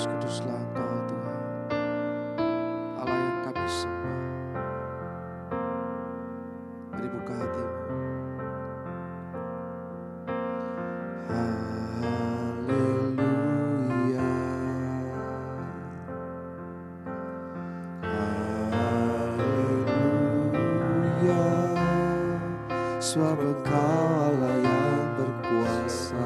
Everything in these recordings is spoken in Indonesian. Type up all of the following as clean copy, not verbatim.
kuduslah Engkau Tuhan, Allah yang kami sembah. Mari buka hatimu. Haleluya, haleluya, sebab Engkau Allah yang berkuasa.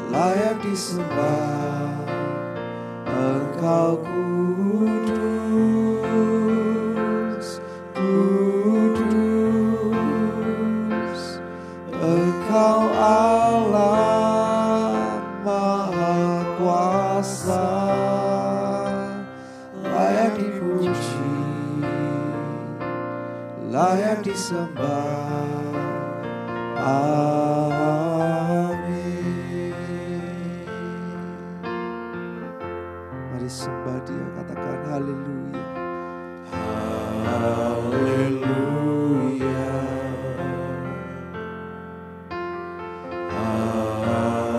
Layak disembah, Engkau kudus, kudus, Engkau Allah Maha Kuasa, layak dipuji, layak disembah. Sembah Dia, katakan haleluya, haleluya,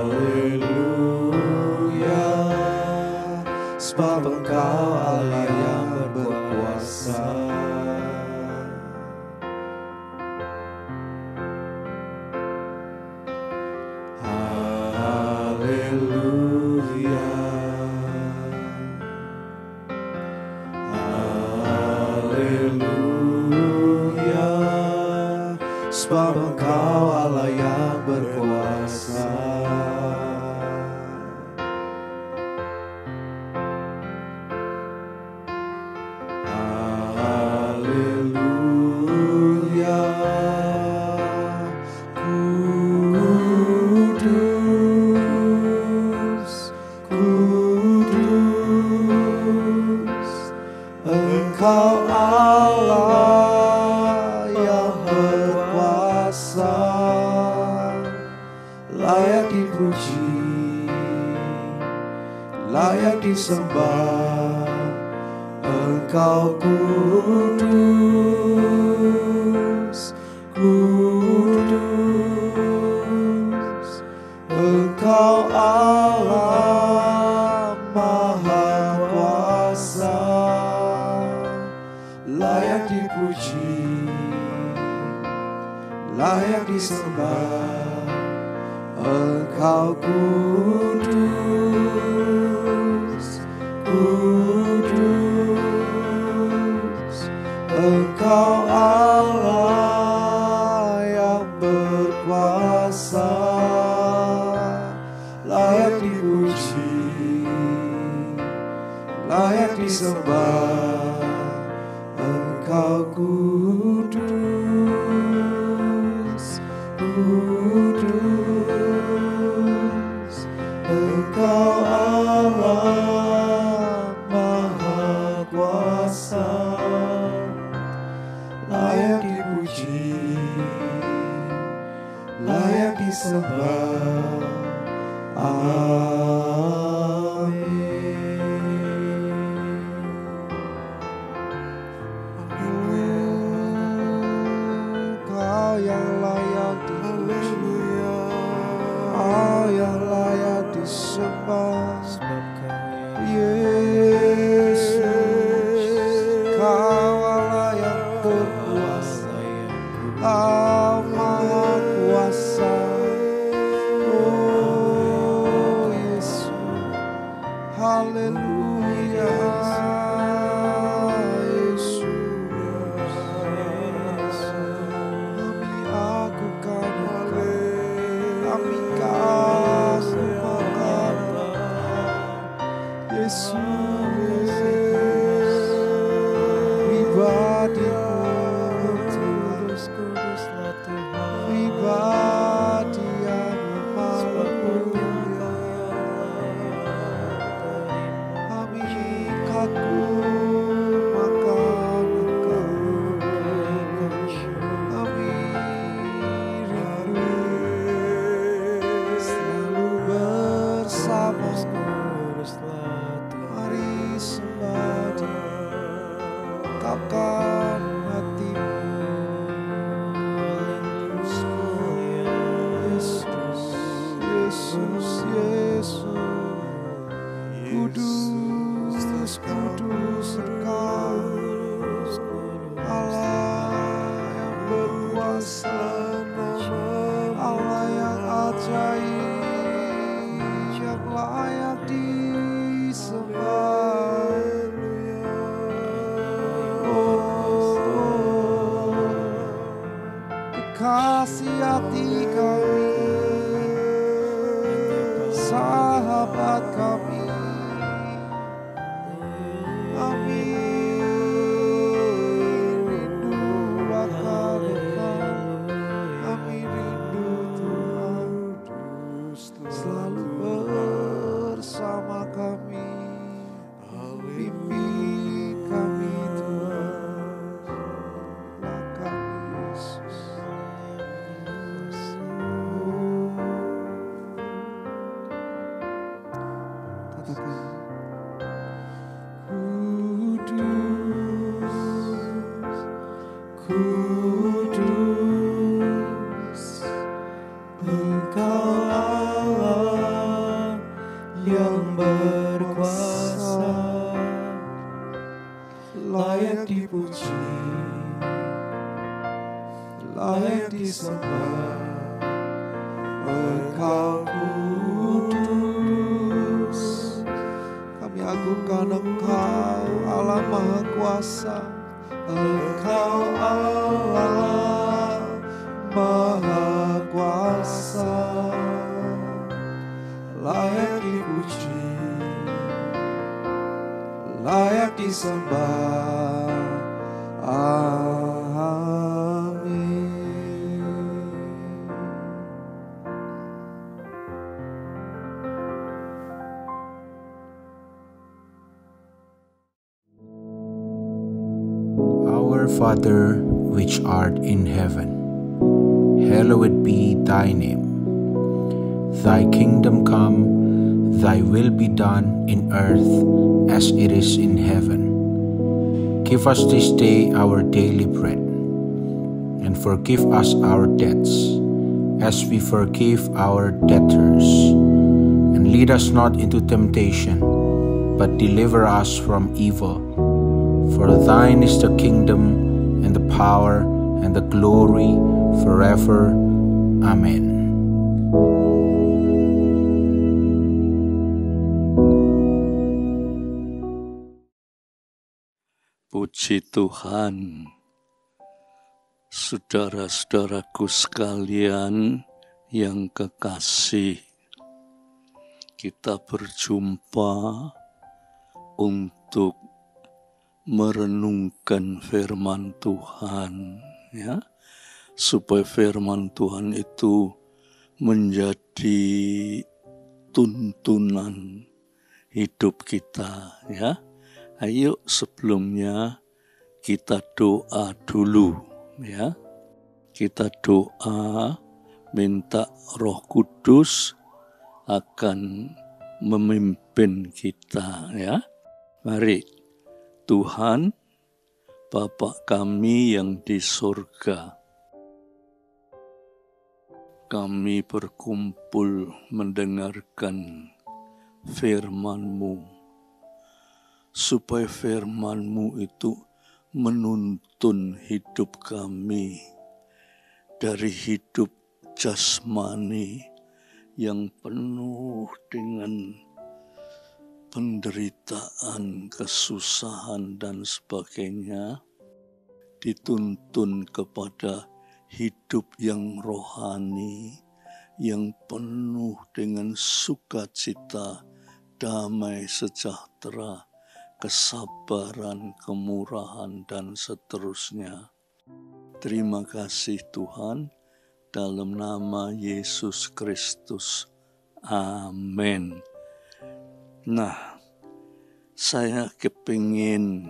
haleluya, sebab Engkau Allah yang berkuasa. Haleluya, sebab Engkau Allah yang berkuasa. Haleluya, kudus, kudus, Engkau Allah yang berkuasa, layak dipuji, layak disembah. Engkau kudus, kudus, Engkau Allah Maha Kuasa, layak dipuji, layak disembah. Engkau kudus, kudus, Engkau Allah yang berkuasa, layak dipuji, layak disembah. Engkau kudus, kudus, Engkau Allah Maha Kuasa, layak dipuji, layak disembah. ajaib yang layak disembah. Kekasih hati kami, sahabat kami, kami rindu akan Engkau, kami rindu Tuhan, selalu bersama kami, pimpin kami Tuhan, kami Yesus. Katakan, Kudus, Kudus, Engkau Allah yang berkuasa, layak dipuji, layak disembah. Engkau kudus, kami agungkan Engkau Allah Maha Kuasa. Engkau Allah Maha Kuasa, layak dipuji, layak disembah. Amin. Our Father, which art in heaven, hallowed be thy name. Thy kingdom come, thy will be done in earth as it is in heaven. Give us this day our daily bread, and forgive us our debts, as we forgive our debtors. And lead us not into temptation, but deliver us from evil. For thine is the kingdom, and the power, and the glory, forever. Amen. Puji Tuhan, saudara-saudaraku sekalian yang kekasih, kita berjumpa untuk merenungkan firman Tuhan, ya, supaya firman Tuhan itu menjadi tuntunan hidup kita, ya. Ayo sebelumnya kita doa dulu, ya. Kita doa minta Roh Kudus akan memimpin kita, ya. Mari. Tuhan, Bapa kami yang di surga, kami berkumpul mendengarkan firman-Mu, supaya firman-Mu itu menuntun hidup kami dari hidup jasmani yang penuh dengan penderitaan, kesusahan, dan sebagainya, dituntun kepada hidup yang rohani, yang penuh dengan sukacita, damai sejahtera, kesabaran, kemurahan, dan seterusnya. Terima kasih Tuhan, dalam nama Yesus Kristus. Amin. Nah, saya kepingin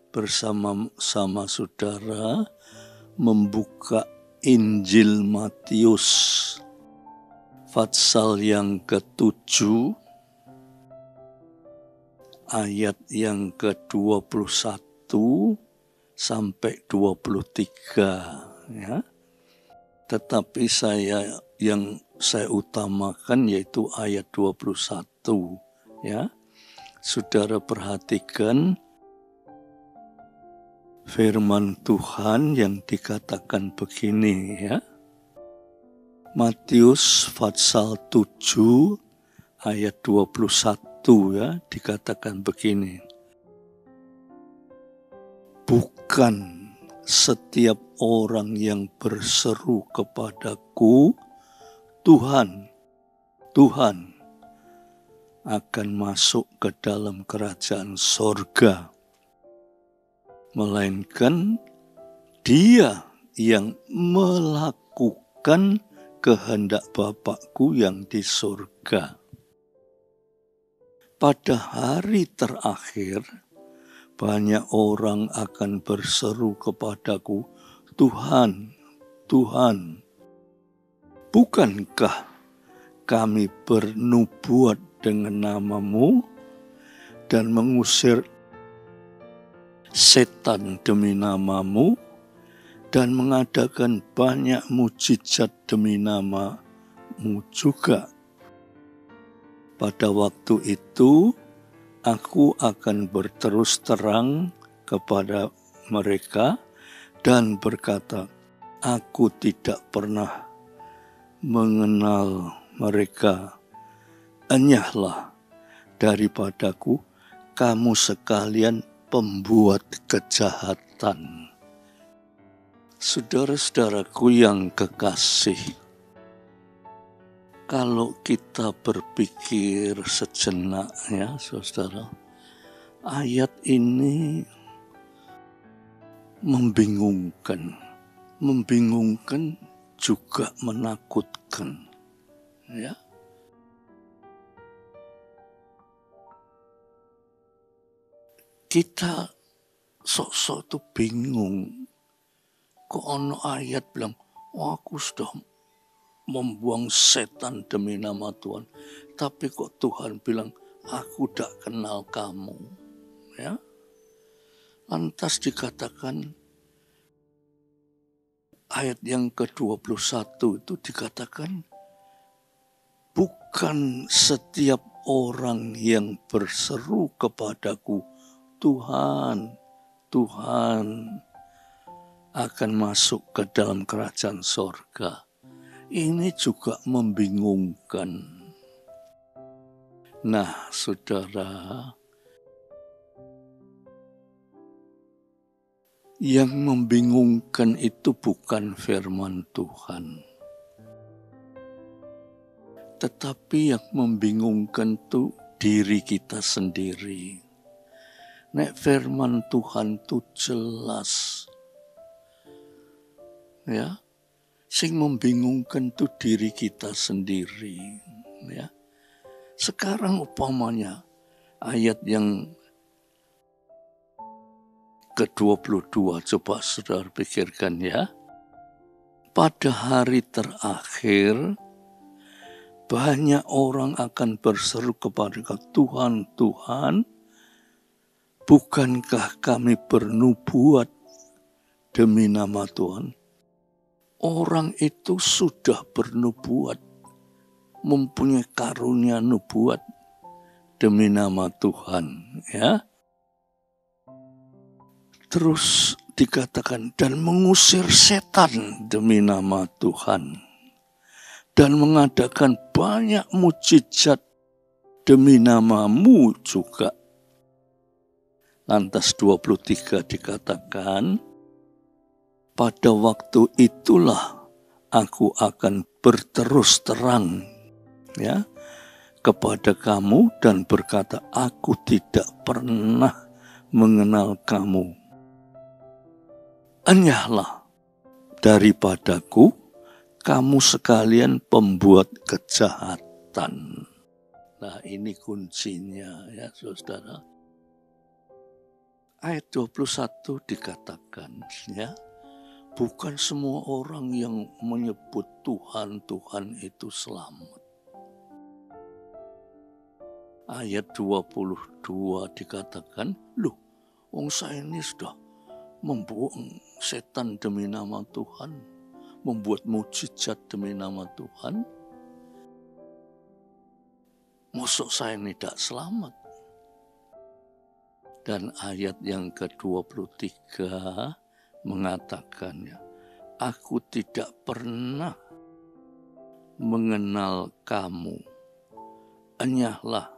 bersama-sama saudara membuka Injil Matius pasal yang ke-7 ayat yang ke-21 sampai 23, ya. Tetapi yang saya utamakan yaitu ayat 21, ya. Saudara perhatikan firman Tuhan yang dikatakan begini, ya. Matius pasal 7 ayat 21 ya, dikatakan begini. Bukan setiap orang yang berseru kepadaku, Tuhan, Tuhan, akan masuk ke dalam kerajaan sorga, melainkan dia yang melakukan kehendak Bapakku yang di sorga. Pada hari terakhir, banyak orang akan berseru kepadaku, Tuhan, Tuhan, bukankah kami bernubuat dengan nama-Mu dan mengusir setan demi nama-Mu dan mengadakan banyak mujizat demi nama-Mu juga? Pada waktu itu, aku akan berterus terang kepada mereka dan berkata, aku tidak pernah mengenal mereka. Enyahlah daripadaku, kamu sekalian pembuat kejahatan. Saudara-saudaraku yang kekasih, kalau kita berpikir sejenak ya saudara, ayat ini membingungkan juga menakutkan ya. Kita sok-sok tuh bingung, kok ono ayat bilang, aku sudah membuang setan demi nama Tuhan. Tapi kok Tuhan bilang, aku tidak kenal kamu. Ya. Lantas dikatakan, ayat yang ke-21 itu dikatakan, bukan setiap orang yang berseru kepadaku, Tuhan, Tuhan, akan masuk ke dalam kerajaan sorga. Ini juga membingungkan. Nah, saudara, yang membingungkan itu bukan firman Tuhan. Tetapi yang membingungkan itu diri kita sendiri. Nek firman Tuhan itu jelas. Ya. Sing membingungkan itu diri kita sendiri. Ya. Sekarang umpamanya ayat yang ke-22, coba saudara pikirkan ya. Pada hari terakhir, banyak orang akan berseru kepada Tuhan, Tuhan, bukankah kami bernubuat demi nama Tuhan? Orang itu sudah bernubuat, mempunyai karunia nubuat demi nama Tuhan. Ya. Terus dikatakan, dan mengusir setan demi nama Tuhan. Dan mengadakan banyak mujizat demi nama-Mu juga. Lantas 23 dikatakan, pada waktu itulah aku akan berterus terang ya kepada kamu dan berkata, aku tidak pernah mengenal kamu. Enyahlah daripadaku, kamu sekalian pembuat kejahatan. Nah, ini kuncinya ya saudara. Ayat 21 dikatakan ya, bukan semua orang yang menyebut Tuhan, Tuhan itu selamat. Ayat 22 dikatakan, loh, wong saya ini sudah membuang setan demi nama Tuhan, membuat mujizat demi nama Tuhan. Mosok saya ini tidak selamat. Dan ayat yang ke-23 mengatakannya, aku tidak pernah mengenal kamu. Enyahlah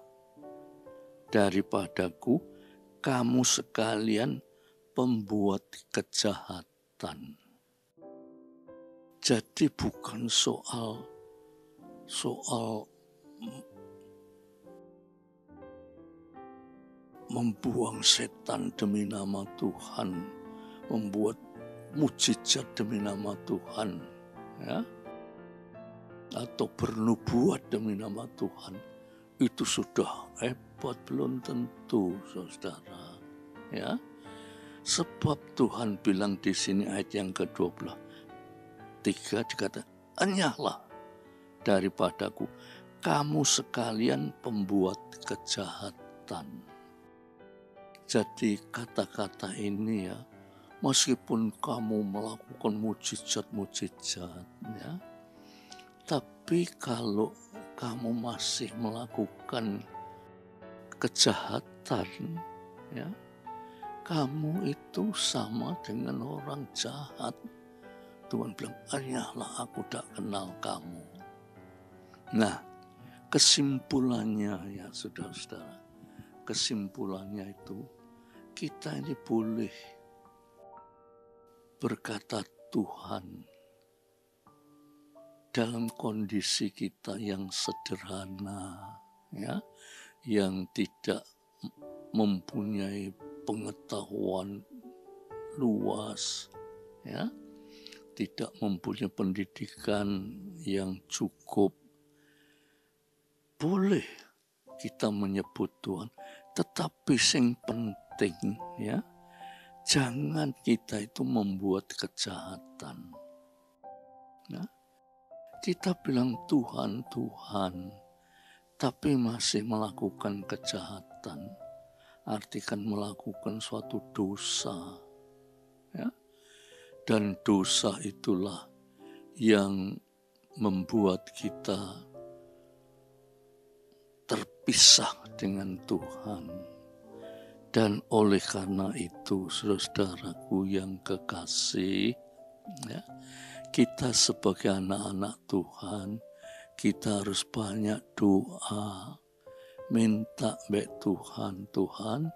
daripadaku kamu sekalian pembuat kejahatan. Jadi bukan soal membuang setan demi nama Tuhan, membuat mujizat demi nama Tuhan, ya, atau bernubuat demi nama Tuhan. Itu sudah hebat, belum tentu, saudara. Ya, sebab Tuhan bilang di sini ayat yang ke-23 dikata, enyahlah daripadaku kamu sekalian pembuat kejahatan. Jadi kata-kata ini ya, meskipun kamu melakukan mujizat-mujizat ya, tapi kalau kamu masih melakukan kejahatan ya, kamu itu sama dengan orang jahat. Tuhan bilang, enyahlah aku tak kenal kamu. Nah, kesimpulannya ya saudara-saudara, kesimpulannya itu kita ini boleh berkata Tuhan dalam kondisi kita yang sederhana, ya, yang tidak mempunyai pengetahuan luas, ya, tidak mempunyai pendidikan yang cukup. Boleh kita menyebut Tuhan, tetapi yang penting ya, jangan kita itu membuat kejahatan. Nah, kita bilang Tuhan, Tuhan, tapi masih melakukan kejahatan, artikan melakukan suatu dosa. Ya. Dan dosa itulah yang membuat kita terpisah dengan Tuhan. Dan oleh karena itu, saudaraku yang kekasih, ya, kita sebagai anak-anak Tuhan, kita harus banyak doa, minta baik Tuhan, Tuhan,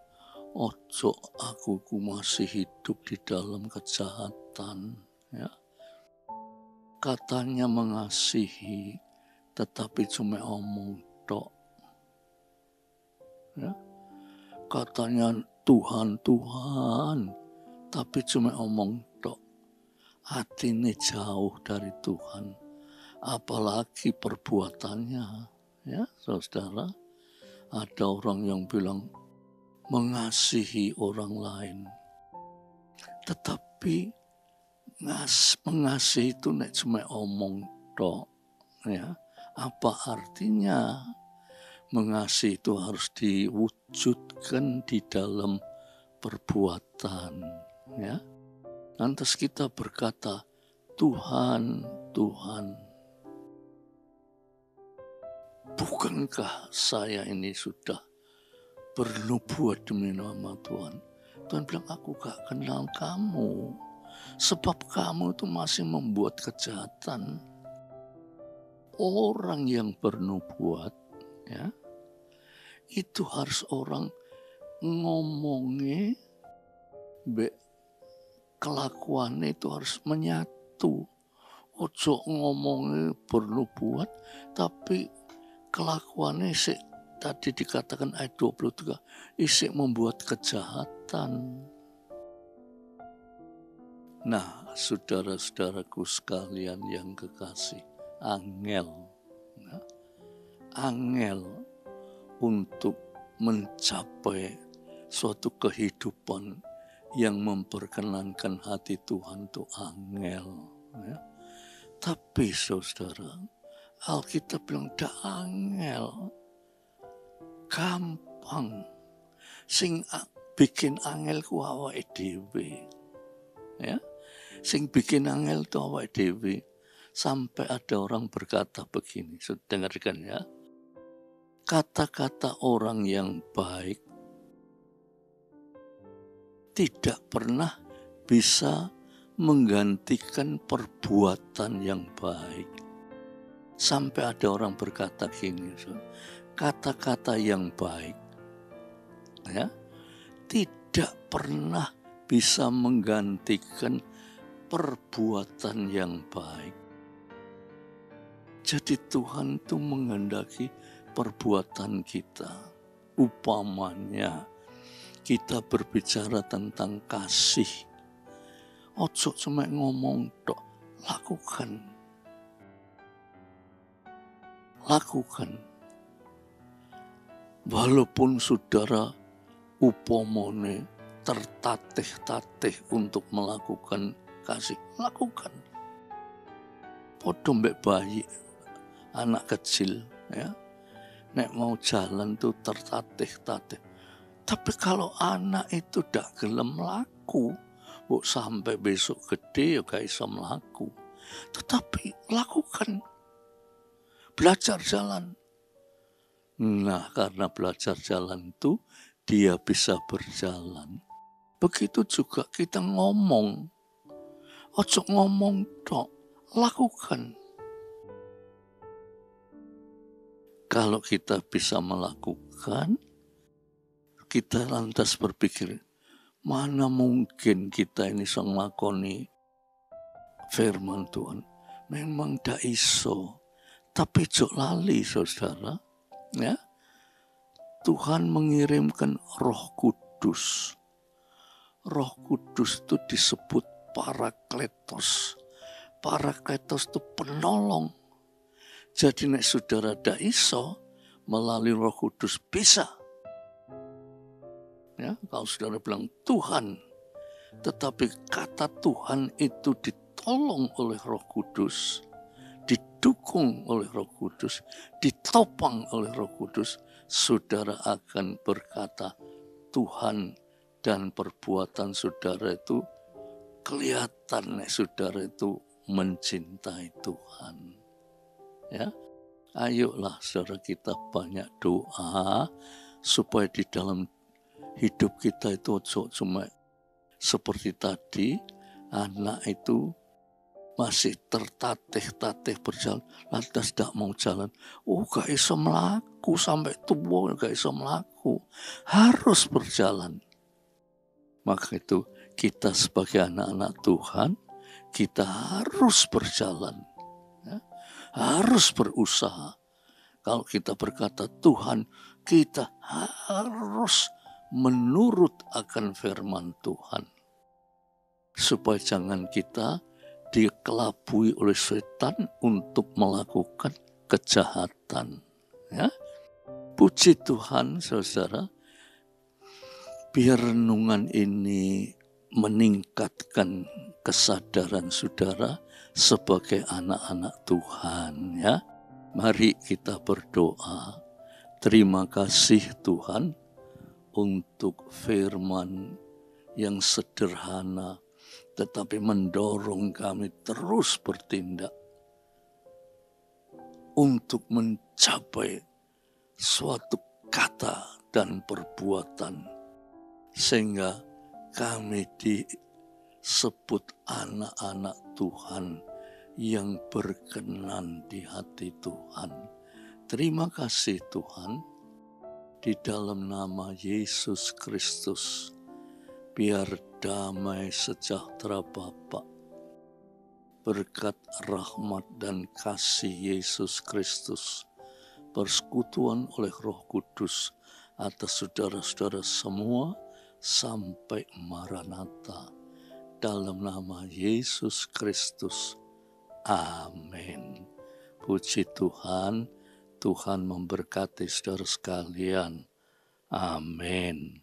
ojo aku masih hidup di dalam kejahatan. Ya. Katanya mengasihi, tetapi cuma omong tok. Ya. Katanya Tuhan, Tuhan, tapi cuma omong tok. Hatinya jauh dari Tuhan, apalagi perbuatannya. Ya, saudara, ada orang yang bilang mengasihi orang lain, tetapi mengasihi itu nek cuma omong tok. Ya, apa artinya? Mengasihi itu harus diwujudkan di dalam perbuatan. Ya. Lantas kita berkata, Tuhan, Tuhan, bukankah saya ini sudah bernubuat demi nama Tuhan? Tuhan bilang, aku gak kenal kamu, sebab kamu itu masih membuat kejahatan. Orang yang bernubuat, ya, itu harus orang ngomongnya, kelakuannya itu harus menyatu. Ojo ngomongnya bernubuat, tapi kelakuannya tadi dikatakan ayat 23, isik membuat kejahatan. Nah, saudara-saudaraku sekalian yang kekasih, angel untuk mencapai suatu kehidupan yang memperkenankan hati Tuhan itu angel. Ya. Tapi saudara, Alkitab bilang dak angel, gampang. Sing bikin angel ku awake dhewe. Ya. Sing bikin angel itu awake dhewe. Sampai ada orang berkata begini, dengarkan ya. Kata-kata orang yang baik tidak pernah bisa menggantikan perbuatan yang baik. Sampai ada orang berkata gini, kata-kata yang baik ya tidak pernah bisa menggantikan perbuatan yang baik. Jadi Tuhan itu menghendaki perbuatan kita. Upamanya kita berbicara tentang kasih. Ojo cuma ngomong tok, lakukan. Lakukan. Walaupun saudara upamane tertatih-tatih untuk melakukan kasih, lakukan. Podo mbek bayi, anak kecil ya. Nek mau jalan tuh tertatih-tatih. Tapi kalau anak itu dak gelem laku, buk sampai besok gede ya gak iso melaku. Tetapi lakukan. Belajar jalan. Nah, karena belajar jalan itu dia bisa berjalan. Begitu juga kita ngomong. Ojo ngomong tok, lakukan. Kalau kita bisa melakukan, kita lantas berpikir, mana mungkin kita ini bisa nglakoni firman Tuhan. Memang dak iso. Tapi jok lali saudara, ya. Tuhan mengirimkan Roh Kudus. Roh Kudus itu disebut Parakletos. Parakletos itu penolong. Jadi nek saudara dak iso, melalui Roh Kudus bisa. Ya, kalau saudara bilang Tuhan, tetapi kata Tuhan itu ditolong oleh Roh Kudus, didukung oleh Roh Kudus, ditopang oleh Roh Kudus, saudara akan berkata Tuhan, dan perbuatan saudara itu kelihatan saudara itu mencintai Tuhan. Ya, ayolah saudara kita banyak doa supaya di dalam hidup kita itu cuma seperti tadi, anak itu masih tertatih-tatih berjalan, lantas tidak mau jalan. Oh, gak iso melaku, sampai tua gak iso melaku. Harus berjalan. Maka itu kita sebagai anak-anak Tuhan, kita harus berjalan. Ya? Harus berusaha. Kalau kita berkata Tuhan, kita harus menurut akan firman Tuhan. Supaya jangan kita dikelabui oleh setan untuk melakukan kejahatan. Ya. Puji Tuhan saudara, biar renungan ini meningkatkan kesadaran saudara sebagai anak-anak Tuhan. Ya. Mari kita berdoa. Terima kasih Tuhan untuk firman yang sederhana tetapi mendorong kami terus bertindak untuk mencapai suatu kata dan perbuatan sehingga kami disebut anak-anak Tuhan yang berkenan di hati Tuhan. Terima kasih Tuhan. Di dalam nama Yesus Kristus, biar damai sejahtera Bapa, berkat rahmat dan kasih Yesus Kristus, persekutuan oleh Roh Kudus atas saudara-saudara semua sampai Maranatha. Dalam nama Yesus Kristus. Amin. Puji Tuhan. Tuhan memberkati saudara sekalian. Amin.